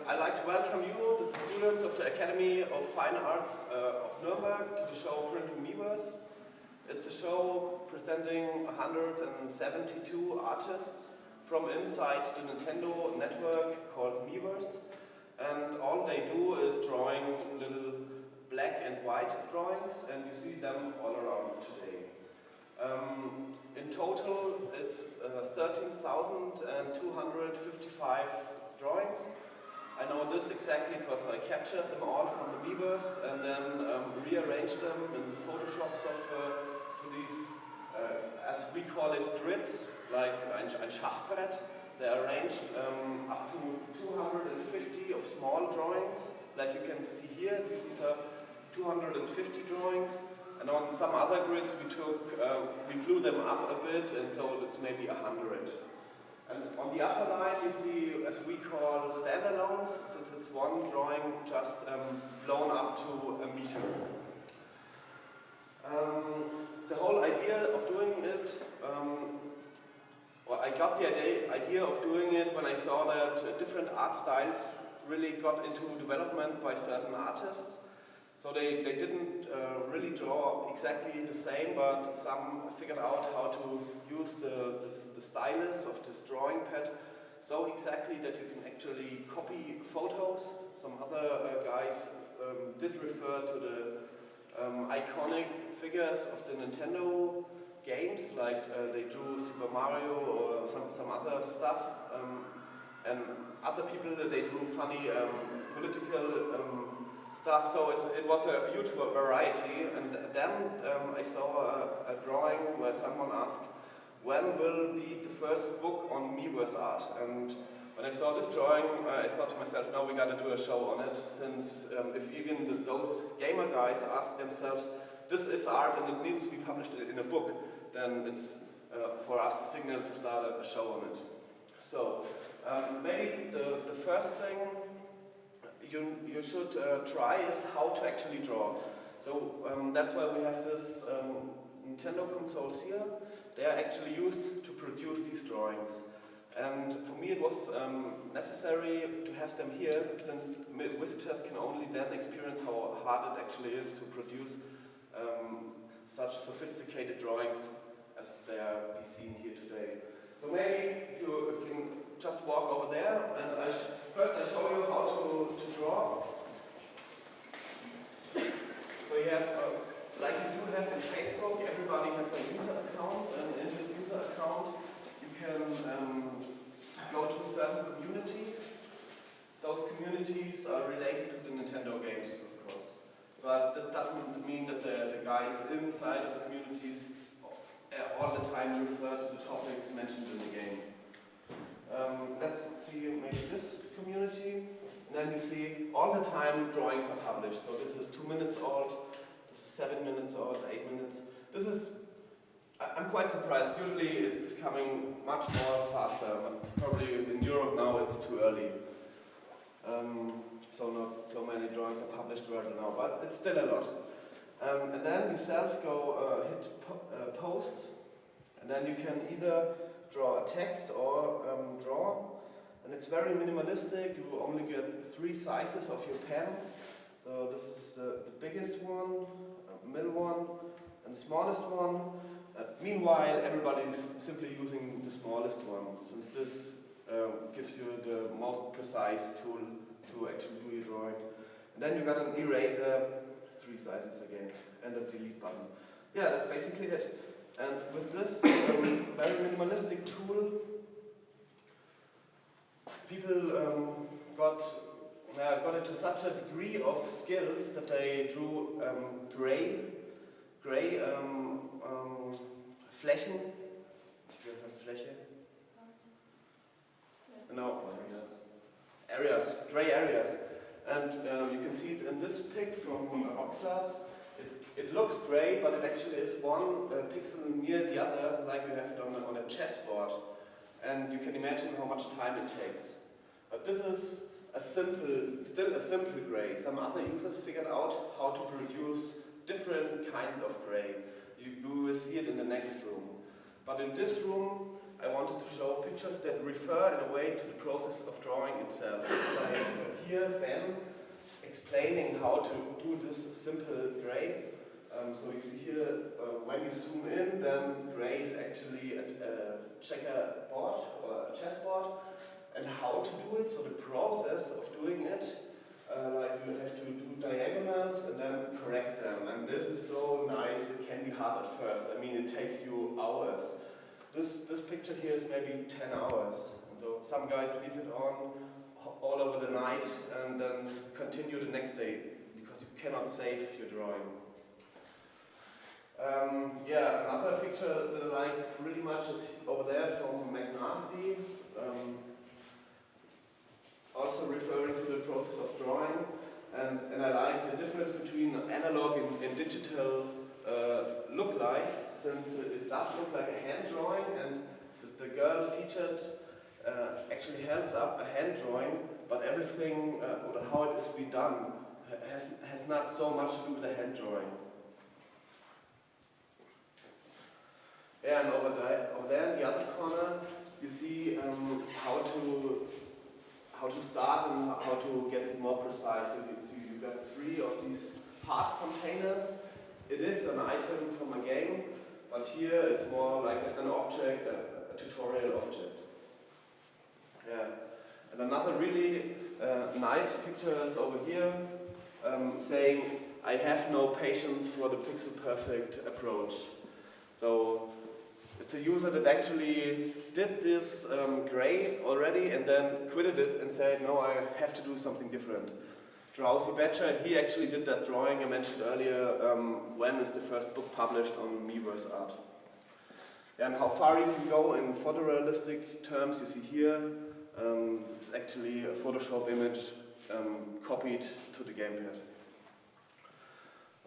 I'd like to welcome you, the students of the Academy of Fine Arts of Nuremberg, to the show Printing Miiverse. It's a show presenting 172 artists from inside the Nintendo network called Miiverse. And all they do is drawing little black and white drawings, and you see them all around today. In total, it's 13,255 drawings. I know this exactly because I captured them all from the Miiverse and then rearranged them in the Photoshop software to these, as we call it, grids, like ein Schachbrett. They're arranged up to 250 of small drawings, like you can see here. These are 250 drawings, and on some other grids we blew them up a bit, and so it's maybe 100. And on the upper line you see, as we call, standalones, since it's one drawing just blown up to a meter. The whole idea of doing it, well, I got the idea of doing it when I saw that different art styles really got into development by certain artists. So they didn't really draw exactly the same, but some figured out how to use the stylus of this drawing pad so exactly that you can actually copy photos. Some other guys did refer to the iconic figures of the Nintendo games, like they drew Super Mario or some other stuff. And other people, they drew funny political stuff, so it was a huge variety. And then I saw a drawing where someone asked, when will be the first book on Miiverse art? And when I saw this drawing, I thought to myself, no, we gotta do a show on it, since if even those gamer guys ask themselves, this is art and it needs to be published in a book, then it's for us the signal to start a show on it. So maybe the first thing you should try is how to actually draw. So that's why we have this Nintendo consoles here. They are actually used to produce these drawings. And for me it was necessary to have them here, since visitors can only then experience how hard it actually is to produce such sophisticated drawings as they are seen here today. So maybe you can just walk over there, and first I show you how to draw. So you have, like you do have in Facebook, everybody has a user account, and in this user account you can go to certain communities. Those communities are related to the Nintendo games, of course. But that doesn't mean that the guys inside of the communities all the time refer to the topics mentioned in the game. Let's see maybe this community, and then you see all the time drawings are published. So this is 2 minutes old, this is 7 minutes old, 8 minutes. This is, I'm quite surprised. Usually it's coming much more faster, but probably in Europe now it's too early. So not so many drawings are published right now, but it's still a lot. And then yourself go hit post, and then you can either draw a text or draw. And it's very minimalistic. You only get 3 sizes of your pen. So this is the biggest one, middle one, and the smallest one. Meanwhile, everybody's simply using the smallest one, since this gives you the most precise tool to actually do your drawing. And then you got an eraser, 3 sizes again, and a delete button. Yeah, that's basically it. And with this very minimalistic tool, people got into such a degree of skill that they drew gray Flächen. Wie heißt Fläche? No, areas, gray areas. And you can see it in this pic from Oxas. It looks gray, but it actually is one pixel near the other, like you have it on a chessboard. And you can imagine how much time it takes. But this is still a simple gray. Some other users figured out how to produce different kinds of gray. You will see it in the next room. But in this room, I wanted to show pictures that refer in a way to the process of drawing itself. Like here, Ben explaining how to do this simple gray. So you see here, when you zoom in, then gray is actually a checkerboard or a chessboard. And how to do it, so the process of doing it, like you have to do diagonals and then correct them. And this is so nice, it can be hard at first. I mean, it takes you hours. This picture here is maybe 10 hours. And so some guys leave it on all over the night and then continue the next day, because you cannot save your drawing. Yeah, another picture that I like really much is over there from McNasty. Also referring to the process of drawing, and I like the difference between analog and digital look like, since it does look like a hand drawing, and the girl featured actually holds up a hand drawing, but everything, or how it is being done, has not so much to do with the hand drawing. Yeah, and over there in the other corner, you see how to start and how to get it more precise. So you got 3 of these part containers. It is an item from a game, but here it's more like an object, a tutorial object. Yeah. And another really nice picture is over here, saying, I have no patience for the pixel perfect approach. So it's a user that actually did this gray already and then quitted it and said, no, I have to do something different. Drowsy Badger, he actually did that drawing I mentioned earlier, when is the first book published on Miiverse art. And how far you can go in photorealistic terms, you see here, it's actually a Photoshop image copied to the gamepad.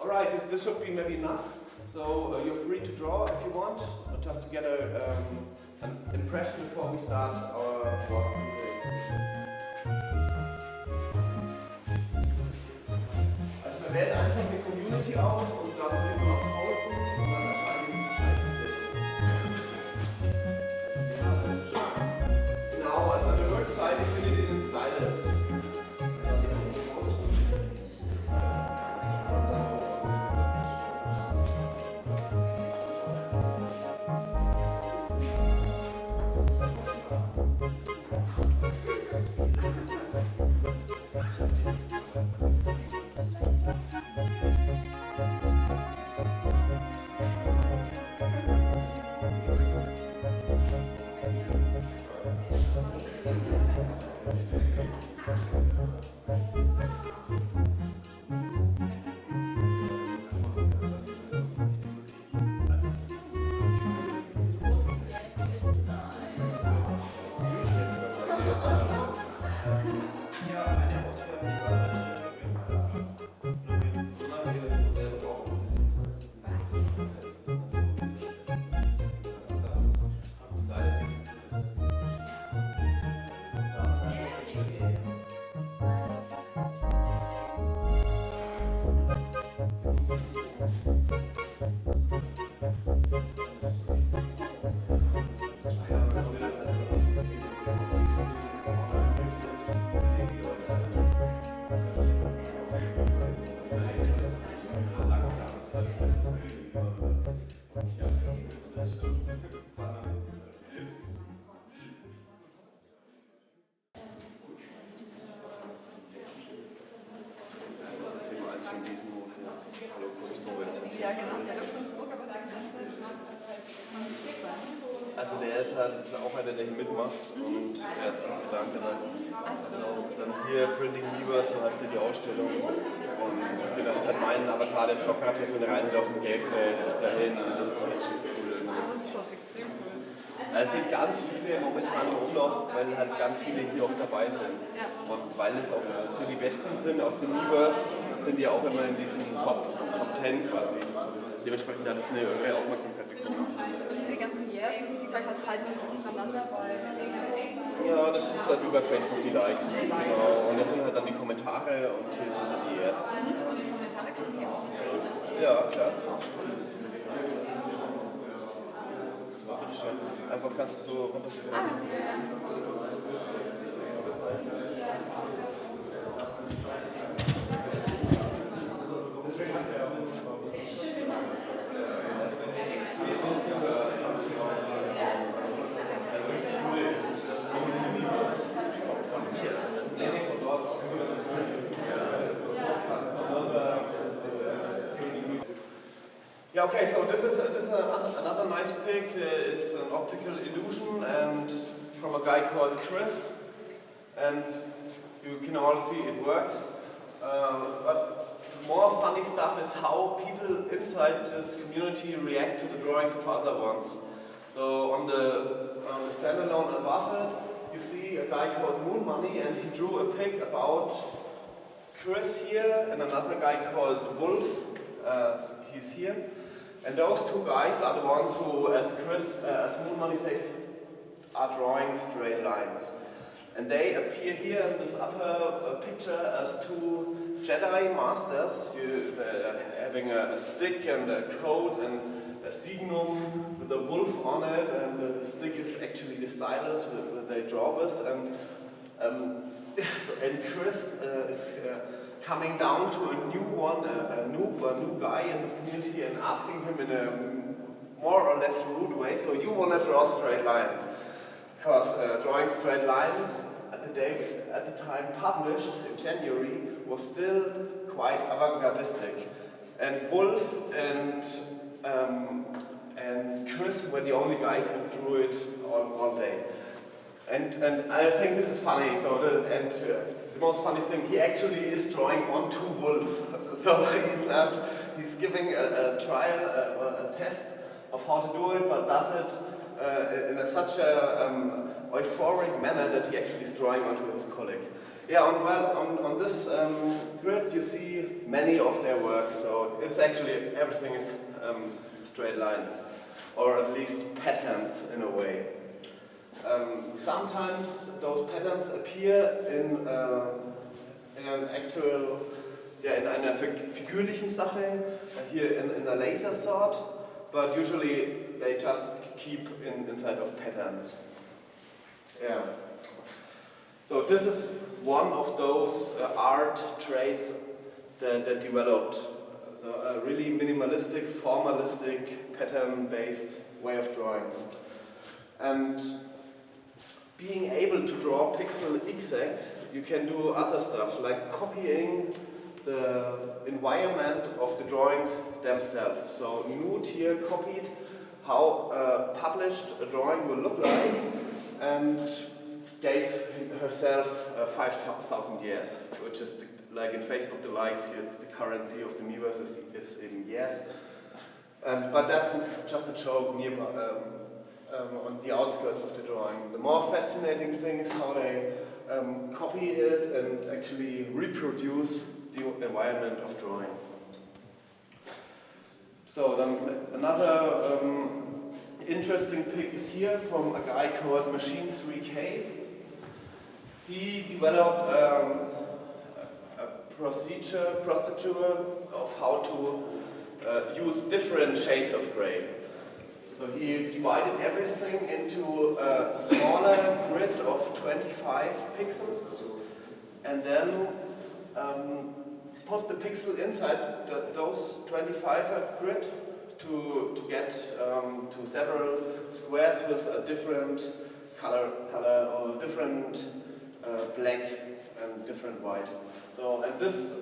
Alright, this should be maybe enough. So you're free to draw if you want, just to get an impression before we start our work. Also wir wählen einfach die Community aus und dann gehen wir auf Posten und dann erscheinen diese Zeiten. Genau, also an der Rückseite findet ihr den Stylus. genau, der Look von Spook, aber was ist das für Also der ist halt auch einer, der hier mitmacht und er hat sich bedankt. Dann hier Printing Miiverse, so heißt ja die Ausstellung. Und das ist halt mein Avatar, der Zocker hat hier so eine reinlaufende Gameplay dahin. Das ist halt schon cool. Das ist schon extrem cool. Also es sind ganz viele momentan im Umlauf, weil halt ganz viele hier auch dabei sind. Ja. Und weil es auch so die Besten sind aus dem Miiverse, sind die auch immer in diesen Top 10 quasi. Dementsprechend hat es eine irre Aufmerksamkeit bekommen. Und diese ganzen Yes, die verhalten sich untereinander bei... Ja, das ist halt wie bei Facebook die Likes. Genau. Und das sind halt dann die Kommentare und hier sind halt die Yes. Und die Kommentare können Sie auch sehen. Ja, klar. Einfach kannst du so runterscrollen. Ja. Yeah, okay, so this is another nice pic. It's an optical illusion and from a guy called Chris. And you can all see it works. But more funny stuff is how people inside this community react to the drawings of other ones. So on the standalone above it, you see a guy called Moon Money, and he drew a pic about Chris here and another guy called Wolf. He's here. And those two guys are the ones who, as Moon Money says, are drawing straight lines. And they appear here in this upper picture as two Jedi masters, having a stick and a coat and a signum with a wolf on it, and the stick is actually the stylus where they draw with. And Chris is coming down to a new one, a new guy in this community, and asking him in a more or less rude way, so you want to draw straight lines? Because drawing straight lines at the time published in January was still quite avant-gardistic. And Wolf and Chris were the only guys who drew it all day. And I think this is funny. So the most funny thing, he actually is drawing onto Wolf. So he's giving a trial, a test of how to do it, but does it in such a euphoric manner that he actually is drawing onto his colleague. Yeah, on this grid you see many of their works. So it's actually everything is straight lines, or at least patterns in a way. Sometimes those patterns appear in an actual, in einer figürlichen Sache, here in a laser sword, but usually they just keep inside of patterns. Yeah. So this is one of those art traits that developed. So a really minimalistic, formalistic, pattern-based way of drawing. And being able to draw pixel exact, you can do other stuff, like copying the environment of the drawings themselves. So Nude here copied how a published drawing will look like and gave herself 5,000 years, which is like in Facebook the likes here, it's the currency of the Miiverse is in years. But that's just a joke nearby. On the outskirts of the drawing. The more fascinating thing is how they copy it and actually reproduce the environment of drawing. So then another interesting pic is here from a guy called Machine 3K. He developed a procedure of how to use different shades of gray. So he divided everything into a smaller grid of 25 pixels and then put the pixel inside those 25 grid to get to several squares with a different color or different black and different white. So, and this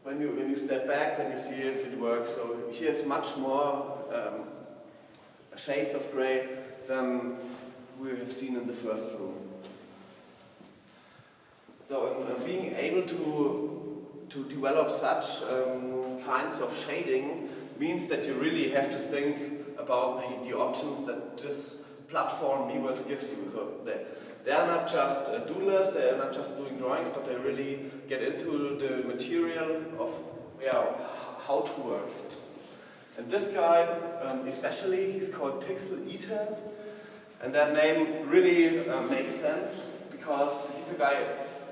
when you step back, then you see it works. So here's much more shades of gray than we have seen in the first room. So being able to develop such kinds of shading means that you really have to think about the options that this platform Miiverse gives you. So they are not just doodlers, they are not just doing drawings, but they really get into the material of how to work. And this guy, especially, he's called Pixel Eater, and that name really makes sense because he's a guy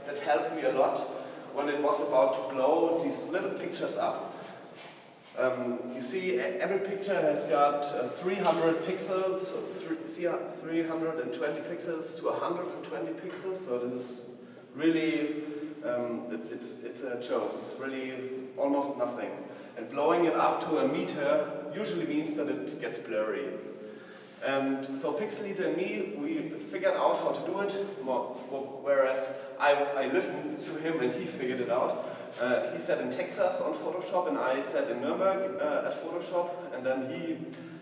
that helped me a lot when it was about to blow these little pictures up. You see, every picture has got 300 pixels, 320 pixels to 120 pixels, so this is really, it's a joke, it's really almost nothing. And blowing it up to a meter usually means that it gets blurry. And so Pixel Eater and me, we figured out how to do it, whereas I listened to him and he figured it out. He said in Texas on Photoshop and I said in Nuremberg at Photoshop, and then he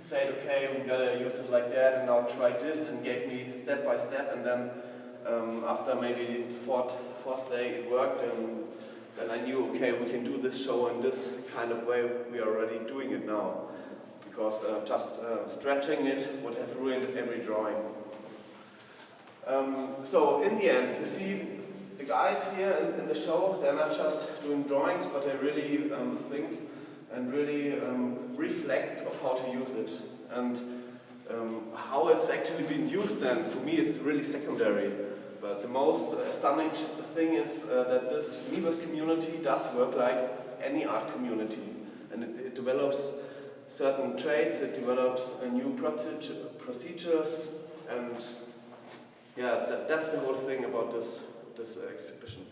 said, okay, we gotta use it like that, and now try this, and gave me step by step, and then after maybe fourth day it worked, and then I knew, okay, we can do this show in this kind of way. We are already doing it now, because just stretching it would have ruined every drawing. So in the end, you see, the guys here in the show, they're not just doing drawings, but they really think and really reflect of how to use it. And how it's actually been used then, for me, is really secondary. But the most astonishing thing is that this Miiverse community does work like any art community. And it develops certain traits, it develops new procedures, and yeah, that's the whole thing about this exhibition.